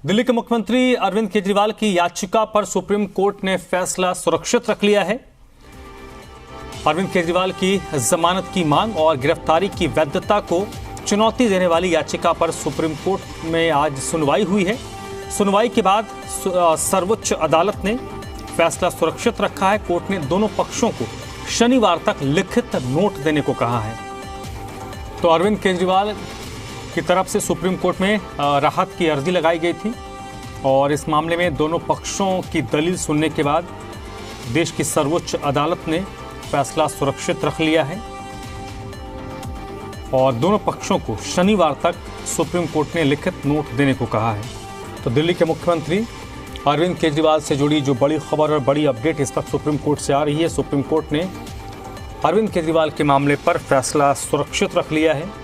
दिल्ली के मुख्यमंत्री अरविंद केजरीवाल की याचिका पर सुप्रीम कोर्ट ने फैसला सुरक्षित रख लिया है। अरविंद केजरीवाल की जमानत की मांग और गिरफ्तारी की वैधता को चुनौती देने वाली याचिका पर सुप्रीम कोर्ट में आज सुनवाई हुई है। सुनवाई के बाद सर्वोच्च अदालत ने फैसला सुरक्षित रखा है। कोर्ट ने दोनों पक्षों को शनिवार तक लिखित नोट देने को कहा है। तो अरविंद केजरीवाल की तरफ से सुप्रीम कोर्ट में राहत की अर्जी लगाई गई थी और इस मामले में दोनों पक्षों की दलील सुनने के बाद देश की सर्वोच्च अदालत ने फैसला सुरक्षित रख लिया है और दोनों पक्षों को शनिवार तक सुप्रीम कोर्ट ने लिखित नोट देने को कहा है। तो दिल्ली के मुख्यमंत्री अरविंद केजरीवाल से जुड़ी जो बड़ी खबर और बड़ी अपडेट इस वक्त सुप्रीम कोर्ट से आ रही है। सुप्रीम कोर्ट ने अरविंद केजरीवाल के मामले पर फैसला सुरक्षित रख लिया है।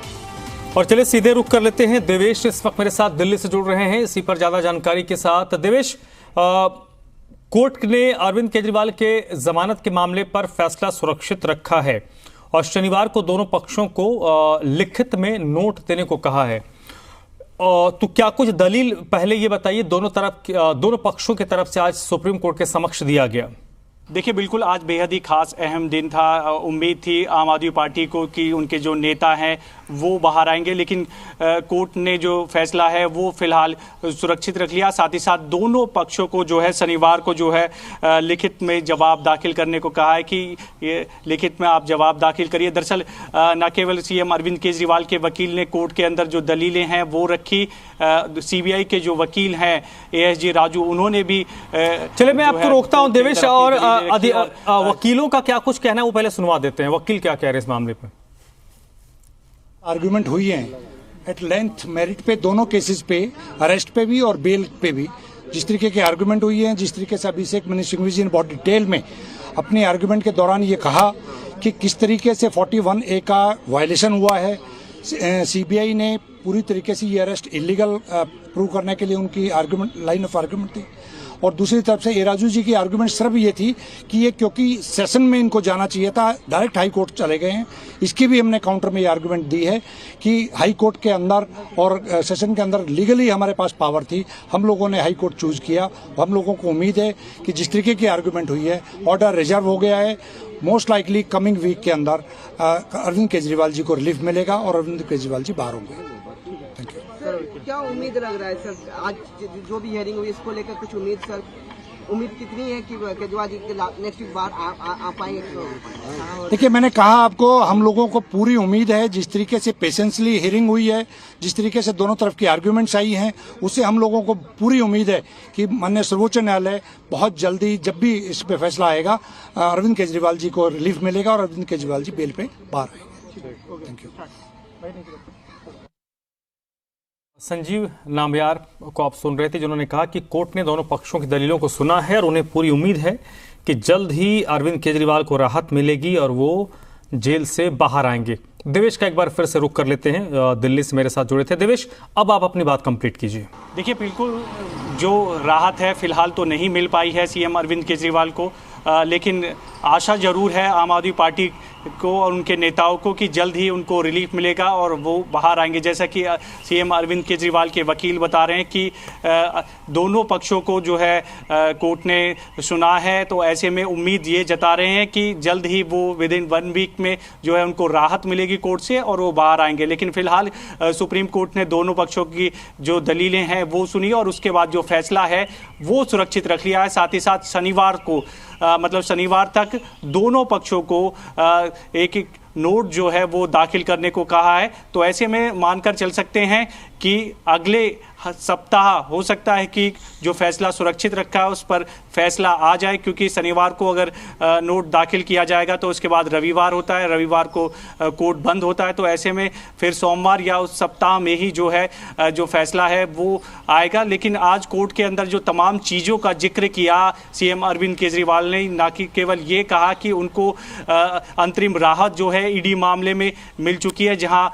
और चलिए सीधे रुख कर लेते हैं। देवेश इस वक्त मेरे साथ दिल्ली से जुड़ रहे हैं इसी पर ज्यादा जानकारी के साथ। देवेश, कोर्ट ने अरविंद केजरीवाल के जमानत के मामले पर फैसला सुरक्षित रखा है और शनिवार को दोनों पक्षों को लिखित में नोट देने को कहा है। तो क्या कुछ दलील पहले ये बताइए दोनों पक्षों की तरफ से आज सुप्रीम कोर्ट के समक्ष दिया गया? देखिए, बिल्कुल आज बेहद ही खास अहम दिन था। उम्मीद थी आम आदमी पार्टी को कि उनके जो नेता हैं वो बाहर आएंगे, लेकिन कोर्ट ने जो फैसला है वो फिलहाल सुरक्षित रख लिया। साथ ही साथ दोनों पक्षों को जो है शनिवार को जो है लिखित में जवाब दाखिल करने को कहा है कि ये लिखित में आप जवाब दाखिल करिए। दरअसल न केवल सीएम अरविंद केजरीवाल के वकील ने कोर्ट के अंदर जो दलीलें हैं वो रखी, सीबीआई के जो वकील हैं ASG राजू, उन्होंने भी चले मैं आपको रोकता हूं देवेश, और वकीलों का क्या कुछ कहना है वो पहले सुनवा देते हैं। वकील क्या कह रहे हैं इस मामले पर? आर्गुमेंट हुई है एट लेंथ मेरिट पे, दोनों केसेस पे, अरेस्ट पे भी और बेल पे भी। जिस तरीके के आर्गुमेंट हुई है, जिस तरीके से अभिषेक मनु सिंघवी जी ने बहुत डिटेल में अपने आर्गुमेंट के दौरान ये कहा कि किस तरीके से 41A का वायलेशन हुआ है। CBI ने पूरी तरीके से ये अरेस्ट इलीगल प्रूव करने के लिए उनकी आर्गुमेंट, लाइन ऑफ आर्गुमेंट थी। और दूसरी तरफ से राजू जी की आर्गुमेंट सिर्फ ये थी कि ये क्योंकि सेशन में इनको जाना चाहिए था, डायरेक्ट हाई कोर्ट चले गए हैं। इसकी भी हमने काउंटर में ये आर्गुमेंट दी है कि हाई कोर्ट के अंदर और सेशन के अंदर लीगली हमारे पास पावर थी, हम लोगों ने हाई कोर्ट चूज किया। हम लोगों को उम्मीद है कि जिस तरीके की आर्गुमेंट हुई है, ऑर्डर रिजर्व हो गया है। मोस्ट लाइकली कमिंग वीक के अंदर अरविंद केजरीवाल जी को रिलीफ मिलेगा और अरविंद केजरीवाल जी बाहर होंगे। Thank you sir. क्या उम्मीद लग रहा है सर, आज जो भी हियरिंग हुई इसको लेकर कुछ उम्मीद सर, उम्मीद कितनी है कि केजरीवाल जी नेक्स्ट वीक बार आ पाएंगे? देखिए, मैंने कहा आपको, हम लोगों को पूरी उम्मीद है। जिस तरीके से पेशेंसली हियरिंग हुई है, जिस तरीके से दोनों तरफ की आर्ग्यूमेंट्स आई हैं, उससे हम लोगों को पूरी उम्मीद है कि माननीय सर्वोच्च न्यायालय बहुत जल्दी, जब भी इस पे फैसला आएगा, अरविंद केजरीवाल जी को रिलीफ मिलेगा और अरविंद केजरीवाल जी बेल पे बाहर आएंगे। Thank you. संजीव नाम्बियार को आप सुन रहे थे, जिन्होंने कहा कि कोर्ट ने दोनों पक्षों की दलीलों को सुना है और उन्हें पूरी उम्मीद है कि जल्द ही अरविंद केजरीवाल को राहत मिलेगी और वो जेल से बाहर आएंगे। देवेश का एक बार फिर से रुख कर लेते हैं, दिल्ली से मेरे साथ जुड़े थे। देवेश, अब आप अपनी बात कंप्लीट कीजिए। देखिए, बिल्कुल जो राहत है फिलहाल तो नहीं मिल पाई है सीएम अरविंद केजरीवाल को, लेकिन आशा जरूर है आम आदमी पार्टी को और उनके नेताओं को कि जल्द ही उनको रिलीफ मिलेगा और वो बाहर आएंगे। जैसा कि सीएम अरविंद केजरीवाल के वकील बता रहे हैं कि दोनों पक्षों को जो है कोर्ट ने सुना है, तो ऐसे में उम्मीद ये जता रहे हैं कि जल्द ही वो विद इन 1 वीक में जो है उनको राहत मिलेगी कोर्ट से और वो बाहर आएंगे। लेकिन फिलहाल सुप्रीम कोर्ट ने दोनों पक्षों की जो दलीलें हैं वो सुनी और उसके बाद जो फैसला है वो सुरक्षित रख लिया है। साथ ही साथ शनिवार को मतलब शनिवार तक दोनों पक्षों को एक एक नोट जो है वो दाखिल करने को कहा है। तो ऐसे में मानकर चल सकते हैं कि अगले सप्ताह हो सकता है कि जो फैसला सुरक्षित रखा है उस पर फैसला आ जाए, क्योंकि शनिवार को अगर नोट दाखिल किया जाएगा तो उसके बाद रविवार होता है, रविवार को कोर्ट बंद होता है। तो ऐसे में फिर सोमवार या उस सप्ताह में ही जो है जो फैसला है वो आएगा। लेकिन आज कोर्ट के अंदर जो तमाम चीज़ों का जिक्र किया सीएम अरविंद केजरीवाल ने, ना कि केवल ये कहा कि उनको अंतरिम राहत जो है ईडी मामले में मिल चुकी है, जहां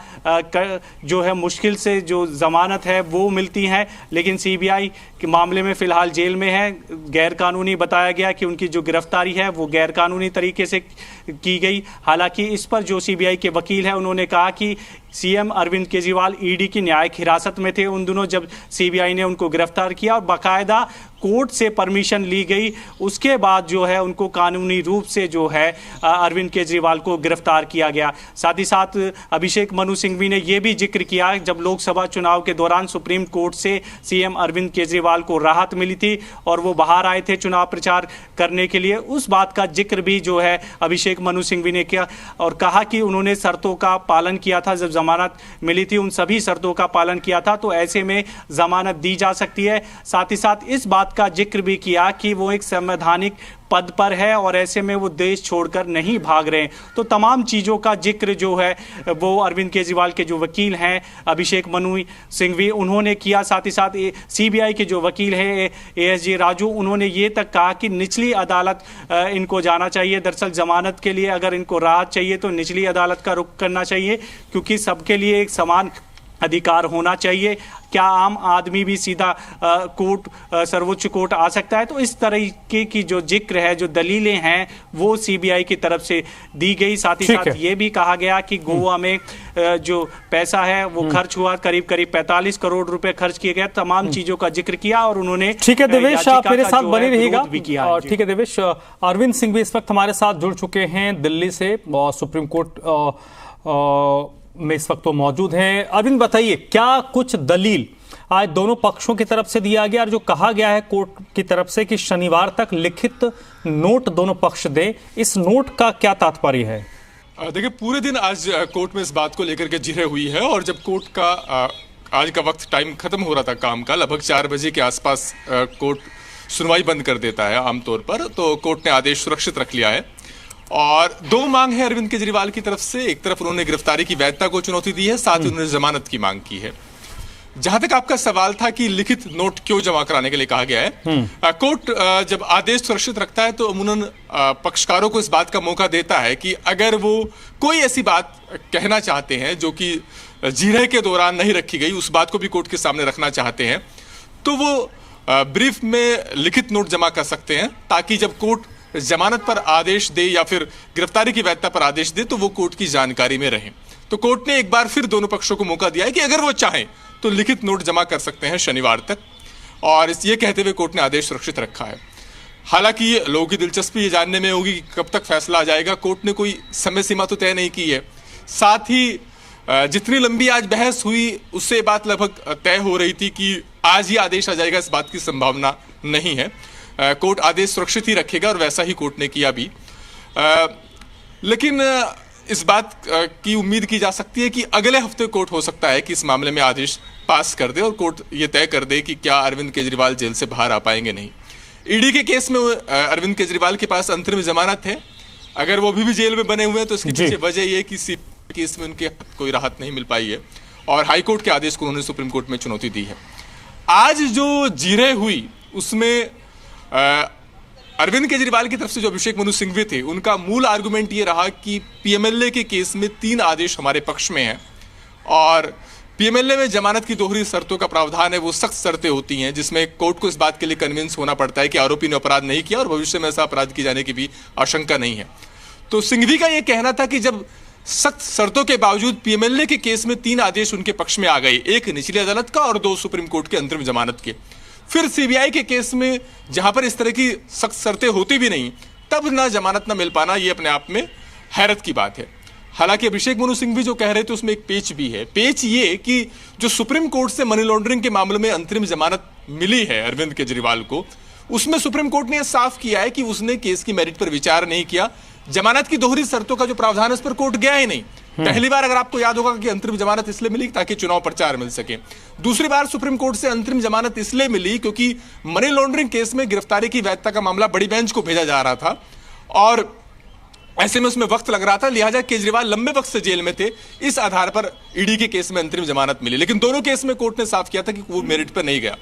जो है मुश्किल से जो जमानत है वो मिलती है, लेकिन सीबीआई के मामले में फिलहाल जेल में है। गैर कानूनी बताया गया कि उनकी जो गिरफ्तारी है वो गैर कानूनी तरीके से की गई। हालांकि इस पर जो सीबीआई के वकील है उन्होंने कहा कि सीएम अरविंद केजरीवाल ईडी की न्यायिक हिरासत में थे उन दिनों जब सीबीआई ने उनको गिरफ्तार किया और बाकायदा कोर्ट से परमिशन ली गई। उसके बाद जो है उनको कानूनी रूप से जो है अरविंद केजरीवाल को गिरफ्तार किया गया। साथ ही साथ अभिषेक मनु सिंघवी ने यह भी जिक्र किया जब लोकसभा चुनाव के दौरान सुप्रीम कोर्ट से सीएम अरविंद केजरीवाल को राहत मिली थी और वो बाहर आए थे चुनाव प्रचार करने के लिए, उस बात का जिक्र भी जो है अभिषेक मनु सिंघवी ने किया और कहा कि उन्होंने शर्तों का पालन किया था, जब जमानत मिली थी उन सभी शर्तों का पालन किया था, तो ऐसे में जमानत दी जा सकती है। साथ ही साथ इस बात का जिक्र भी किया कि वो एक संवैधानिक पद पर है और ऐसे में वो देश छोड़कर नहीं भाग रहे हैं। तो तमाम चीज़ों का जिक्र जो है वो अरविंद केजरीवाल के जो वकील हैं अभिषेक मनु सिंघवी उन्होंने किया। साथ ही साथ सीबीआई के जो वकील हैं एएसजी राजू उन्होंने ये तक कहा कि निचली अदालत इनको जाना चाहिए। दरअसल जमानत के लिए अगर इनको राहत चाहिए तो निचली अदालत का रुख करना चाहिए क्योंकि सबके लिए एक समान अधिकार होना चाहिए। क्या आम आदमी भी सीधा कोर्ट सर्वोच्च कोर्ट आ सकता है? तो इस तरीके की जो जिक्र है, जो दलीलें हैं वो सीबीआई की तरफ से दी गई। साथ ही साथ ये भी कहा गया कि गोवा में जो पैसा है वो खर्च हुआ, करीब करीब 45 करोड़ रुपए खर्च किए गए। तमाम चीजों का जिक्र किया और उन्होंने ठीक है देवेश, आप मेरे साथ बने रहिएगा। ठीक है देवेश, अरविंद सिंघवी इस वक्त हमारे साथ जुड़ चुके हैं दिल्ली से और सुप्रीम कोर्ट में इस वक्त तो मौजूद हैं। अरविंद बताइए क्या कुछ दलील आज दोनों पक्षों की तरफ से दिया गया और जो कहा गया है कोर्ट की तरफ से कि शनिवार तक लिखित नोट दोनों पक्ष दें, इस नोट का क्या तात्पर्य है? देखिए पूरे दिन आज कोर्ट में इस बात को लेकर के जिरह हुई है और जब कोर्ट का आज का वक्त टाइम खत्म हो रहा था काम का, लगभग 4 बजे के आसपास कोर्ट सुनवाई बंद कर देता है आमतौर पर, तो कोर्ट ने आदेश सुरक्षित रख लिया है और 2 मांग है अरविंद केजरीवाल की तरफ से। एक तरफ उन्होंने गिरफ्तारी की वैधता को चुनौती दी है, साथ ही उन्होंने जमानत की मांग की है। जहां तक आपका सवाल था कि लिखित नोट क्यों जमा कराने के लिए कहा गया है, कोर्ट जब आदेश सुरक्षित रखता है तो अमूमन पक्षकारों को इस बात का मौका देता है कि अगर वो कोई ऐसी बात कहना चाहते हैं जो कि जिरह के दौरान नहीं रखी गई, उस बात को भी कोर्ट के सामने रखना चाहते हैं, तो वो ब्रीफ में लिखित नोट जमा कर सकते हैं ताकि जब कोर्ट जमानत पर आदेश दे या फिर गिरफ्तारी की वैधता पर आदेश दे तो वो कोर्ट की जानकारी में रहे। तो कोर्ट ने एक बार फिर दोनों पक्षों को मौका दिया है कि अगर वो चाहें तो लिखित नोट जमा कर सकते हैं शनिवार तक, और ये कहते हुए कोर्ट ने आदेश सुरक्षित रखा है। हालांकि लोगों की दिलचस्पी ये जानने में होगी कि कब तक फैसला आ जाएगा। कोर्ट ने कोई समय सीमा तो तय नहीं की है, साथ ही जितनी लंबी आज बहस हुई उससे बात लगभग तय हो रही थी कि आज ही आदेश आ जाएगा, इस बात की संभावना नहीं है। कोर्ट आदेश सुरक्षित ही रखेगा और वैसा ही कोर्ट ने किया भी। लेकिन इस बात की उम्मीद की जा सकती है कि अगले हफ्ते कोर्ट हो सकता है कि इस मामले में आदेश पास कर दे और कोर्ट ये तय कर दे कि क्या अरविंद केजरीवाल जेल से बाहर आ पाएंगे नहीं। ईडी के केस में अरविंद केजरीवाल के पास अंतरिम जमानत है, अगर वो अभी भी जेल में बने हुए हैं तो इसके पीछे वजह ये कि केस में उनके कोई राहत नहीं मिल पाई है और हाईकोर्ट के आदेश को उन्होंने सुप्रीम कोर्ट में चुनौती दी है। आज जो जिरह हुई उसमें अरविंद केजरीवाल की तरफ से जो अभिषेक मनु सिंघवी थे उनका मूल आर्गुमेंट ये रहा कि पीएमएलए के केस में 3 आदेश हमारे पक्ष में हैं और पीएमएलए में जमानत की दोहरी शर्तों का प्रावधान है, वो सख्त शर्तें होती हैं जिसमें कोर्ट को इस बात के लिए कन्विंस होना पड़ता है कि आरोपी ने अपराध नहीं किया और भविष्य में ऐसा अपराध किए जाने की भी आशंका नहीं है। तो सिंघवी का यह कहना था कि जब सख्त शर्तों के बावजूद पीएमएलए के केस में 3 आदेश उनके पक्ष में आ गए, एक निचली अदालत का और 2 सुप्रीम कोर्ट के अंतरिम जमानत के, फिर सीबीआई के केस में जहां पर इस तरह की सख्त शर्तें होती भी नहीं तब ना जमानत ना मिल पाना, ये अपने आप में हैरत की बात है। हालांकि अभिषेक मनु सिंघवी जो कह रहे थे उसमें एक पेच भी है। पेच ये कि जो सुप्रीम कोर्ट से मनी लॉन्ड्रिंग के मामले में अंतरिम जमानत मिली है अरविंद केजरीवाल को, उसमें सुप्रीम कोर्ट ने यह साफ किया है कि उसने केस की मेरिट पर विचार नहीं किया। जमानत की दोहरी शर्तों का जो प्रावधान है उस पर कोर्ट गया ही नहीं। पहली बार अगर आपको याद होगा कि अंतरिम जमानत इसलिए मिली ताकि चुनाव प्रचार मिल सके। दूसरी बार सुप्रीम कोर्ट से अंतरिम जमानत इसलिए मिली क्योंकि मनी लॉन्ड्रिंग केस में गिरफ्तारी की वैधता का मामला बड़ी बेंच को भेजा जा रहा था और ऐसे में उसमें वक्त लग रहा था, लिहाजा केजरीवाल लंबे वक्त से जेल में थे, इस आधार पर ईडी के केस में अंतरिम जमानत मिली। लेकिन दोनों केस में कोर्ट ने साफ किया था कि वो मेरिट पर नहीं गया।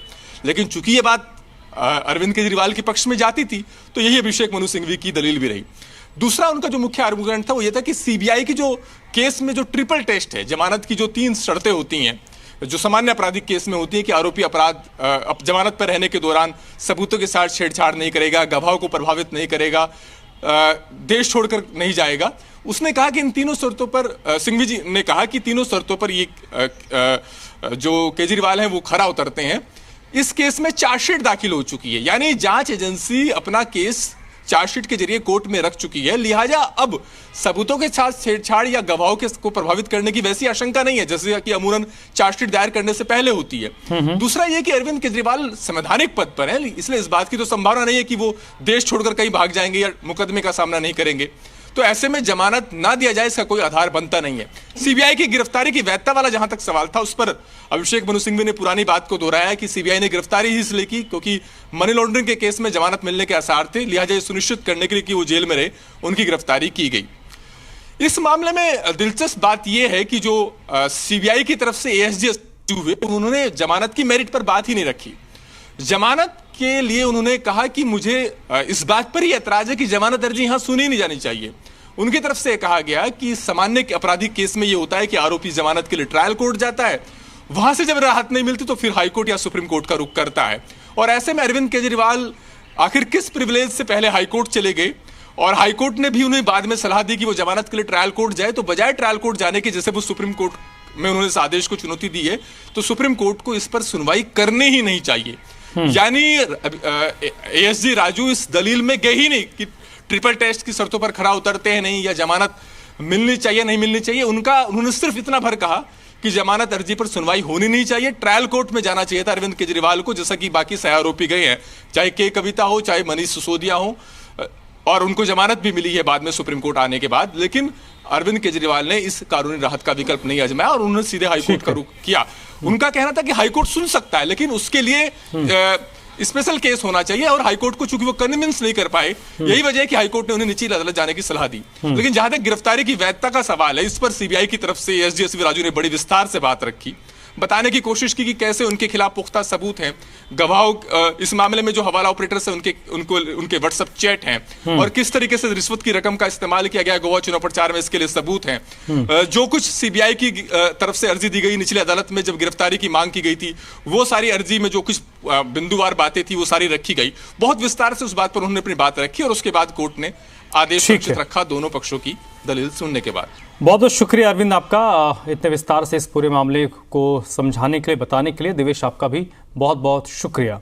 लेकिन चूंकि ये बात अरविंद केजरीवाल के पक्ष में जाती थी तो यही अभिषेक मनु सिंघवी की दलील भी रही। दूसरा उनका जो मुख्य आर्गुमेंट था वो ये था कि सीबीआई की जो केस में जो ट्रिपल टेस्ट है, जमानत की जो 3 शर्तें होती हैं जो सामान्य आपराधिक केस में होती है कि आरोपी अपराध जमानत पर रहने के दौरान सबूतों के साथ छेड़छाड़ नहीं करेगा, गवाहों को प्रभावित नहीं करेगा, देश छोड़कर नहीं जाएगा, उसने कहा कि इन तीनों शर्तों पर सिंघवी जी ने कहा कि तीनों शर्तों पर ये जो केजरीवाल हैं वो खरा उतरते हैं। इस केस में चार्जशीट दाखिल हो चुकी है, यानी जांच एजेंसी अपना केस चार्जशीट के जरिए कोर्ट में रख चुकी है, लिहाजा अब सबूतों के साथ छेड़छाड़ या गवाहों को प्रभावित करने की वैसी आशंका नहीं है जैसे कि अमूमन चार्जशीट दायर करने से पहले होती है। दूसरा यह कि अरविंद केजरीवाल संवैधानिक पद पर है, इसलिए इस बात की तो संभावना नहीं है कि वो देश छोड़कर कहीं भाग जाएंगे या मुकदमे का सामना नहीं करेंगे। तो ऐसे में जमानत ना दिया जाए इसका कोई आधार बनता नहीं है। सीबीआई की गिरफ्तारी की वैधता वाला जहां तक सवाल था, उस पर अभिषेक मनु सिंघवी ने पुरानी बात को दोहराया कि सीबीआई ने गिरफ्तारी ही इसलिए की क्योंकि मनी लॉन्ड्रिंग के केस में जमानत मिलने के आसार थे, लिहाजा ये सुनिश्चित करने के लिए कि वो जेल में रहे उनकी गिरफ्तारी की गई। इस मामले में दिलचस्प बात यह है कि जो सीबीआई की तरफ से एएसजी हुए उन्होंने जमानत की मेरिट पर बात ही नहीं रखी। जमानत के लिए उन्होंने कहा कि मुझे इस बात पर ही ऐतराज है कि जमानत अर्जी यहां सुनी नहीं जानी चाहिए। उनकी तरफ से कहा गया कि सामान्य आपराधिक केस में यह होता है कि आरोपी जमानत के लिए ट्रायल कोर्ट जाता है, वहां से जब राहत नहीं मिलती तो फिर हाई कोर्ट या सुप्रीम कोर्ट का रुख करता है। और ऐसे में अरविंद केजरीवाल आखिर किस प्रिविलेज से पहले हाई कोर्ट चले गए, और हाई कोर्ट ने भी उन्हें बाद में सलाह दी कि वो जमानत के लिए ट्रायल कोर्ट जाए, तो बजाय ट्रायल कोर्ट जाने के जैसे वो सुप्रीम कोर्ट में उन्होंने इस आदेश को चुनौती दी है, तो सुप्रीम कोर्ट को इस पर सुनवाई करनी ही नहीं चाहिए। यानी एएसजी राजू इस दलील में गए ही नहीं कि ट्रिपल टेस्ट की शर्तों पर खरा उतरते हैं नहीं, या जमानत मिलनी चाहिए नहीं मिलनी चाहिए। उन्होंने सिर्फ इतना भर कहा कि जमानत अर्जी पर सुनवाई होनी नहीं चाहिए, ट्रायल कोर्ट में जाना चाहिए था अरविंद केजरीवाल को, जैसा कि बाकी सह आरोपी गए हैं, चाहे के कविता हो चाहे मनीष सिसोदिया हो, और उनको जमानत भी मिली है बाद में सुप्रीम कोर्ट आने के बाद। लेकिन अरविंद केजरीवाल ने इस कानूनी राहत का विकल्प नहीं आजमाया और उन्होंने सीधे हाईकोर्ट का रुख किया। उनका कहना था कि हाईकोर्ट सुन सकता है, लेकिन उसके लिए स्पेशल केस होना चाहिए, और हाईकोर्ट को चूंकि वो कन्विंस नहीं कर पाए, यही वजह है कि हाईकोर्ट ने उन्हें निचली अदालत जाने की सलाह दी। लेकिन जहां तक गिरफ्तारी की वैधता का सवाल है, इस पर सीबीआई की तरफ से एसडीएसपी राजू ने बड़ी विस्तार से बात रखी, बताने की कोशिश की कि कैसे उनके खिलाफ पुख्ता सबूत हैं, गवाहों, इस मामले में जो हवाला ऑपरेटर्स हैं उनके व्हाट्सएप चैट हैं, और किस तरीके से रिश्वत की रकम का इस्तेमाल किया गया गोवा चुनाव प्रचार में, इसके लिए सबूत हैं। जो कुछ सीबीआई की तरफ से अर्जी दी गई निचली अदालत में जब गिरफ्तारी की मांग की गई थी, वो सारी अर्जी में जो कुछ बिंदुवार बातें थी वो सारी रखी गई। बहुत विस्तार से उस बात पर उन्होंने अपनी बात रखी, और उसके बाद कोर्ट ने आदेश सुरक्षित रखा दोनों पक्षों की दलील सुनने के बाद। बहुत बहुत शुक्रिया अरविंद आपका इतने विस्तार से इस पूरे मामले को समझाने के लिए, बताने के लिए। दिवेश आपका भी बहुत बहुत शुक्रिया।